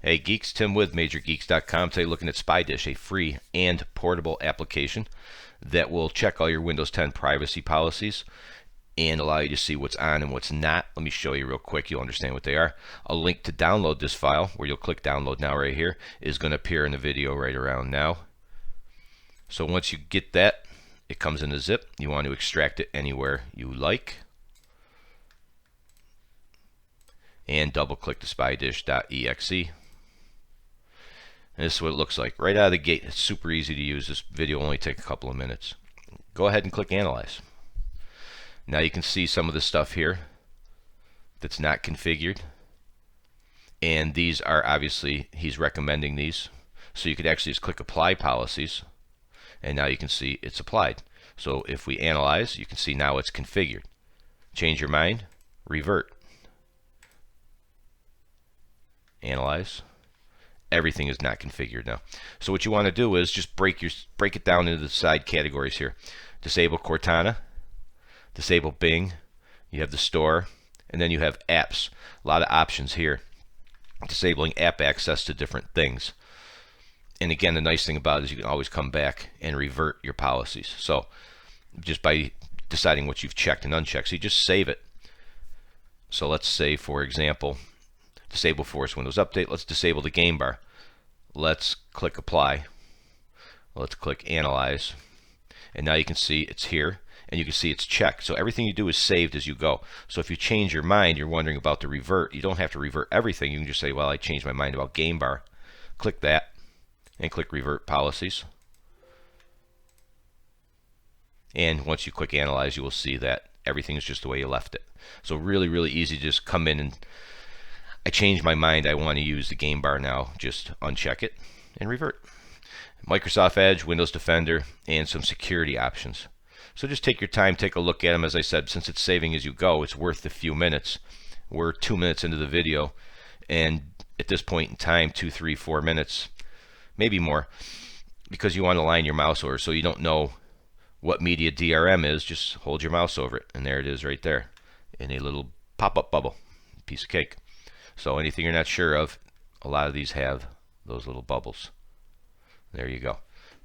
Hey geeks, Tim with MajorGeeks.com. Today looking at Spydish, a free and portable application that will check all your Windows 10 privacy policies and allow you to see what's on and what's not. Let me show you real quick. You'll understand what they are. A link to download this file, where you'll click download now right here, is going to appear in the video right around now. So once you get that, it comes in a zip. You want to extract it anywhere you like. And double click the spydish.exe. And this is what it looks like right out of the gate. It's super easy to use. This video will only take a couple of minutes. Go ahead and click Analyze. Now you can see some of the stuff here that's not configured. And these are obviously, he's recommending these. So you could actually just click Apply Policies. And now you can see it's applied. So if we analyze, you can see now it's configured. Change your mind, revert. Analyze. Everything is not configured now. So what you want to do is just break it down into the side categories here. Disable Cortana, disable Bing, you have the store, and then you have apps. A lot of options here. Disabling app access to different things. And again, the nice thing about it is you can always come back and revert your policies. So just by deciding what you've checked and unchecked, so you just save it. So let's say, for example, disable Force Windows Update. Let's disable the game bar. Let's click Apply. Let's click Analyze. And now you can see it's here, and you can see it's checked. So everything you do is saved as you go. So if you change your mind, you're wondering about the revert, you don't have to revert everything. You can just say, well, I changed my mind about game bar. Click that, and click Revert Policies. And once you click Analyze, you will see that everything is just the way you left it. So really, really easy to just come in and I changed my mind. I want to use the game bar now. Just uncheck it and revert. Microsoft Edge, Windows Defender, and some security options. So just take your time, take a look at them. As I said, since it's saving as you go, it's worth a few minutes. We're 2 minutes into the video, and at this point in time, 2, 3, 4 minutes, maybe more, because you want to line your mouse over so you don't know what media DRM is. Just hold your mouse over it, and there it is right there in a little pop-up bubble. Piece of cake. So anything you're not sure of, a lot of these have those little bubbles. There you go.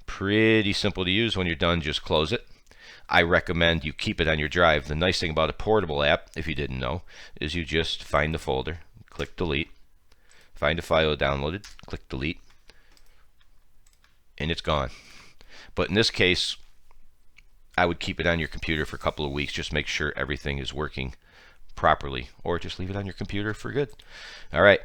Pretty simple to use. When you're done, just close it. I recommend you keep it on your drive. The nice thing about a portable app, if you didn't know, is you just find the folder, click delete, find a file downloaded, click delete, and it's gone. But in this case, I would keep it on your computer for a couple of weeks. Just make sure everything is working properly, or just leave it on your computer for good. All right,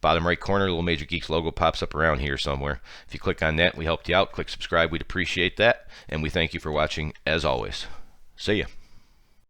bottom right corner, little Major Geeks logo pops up around here somewhere. If you click on that, we helped you out. Click subscribe, we'd appreciate that, and we thank you for watching as always. See ya.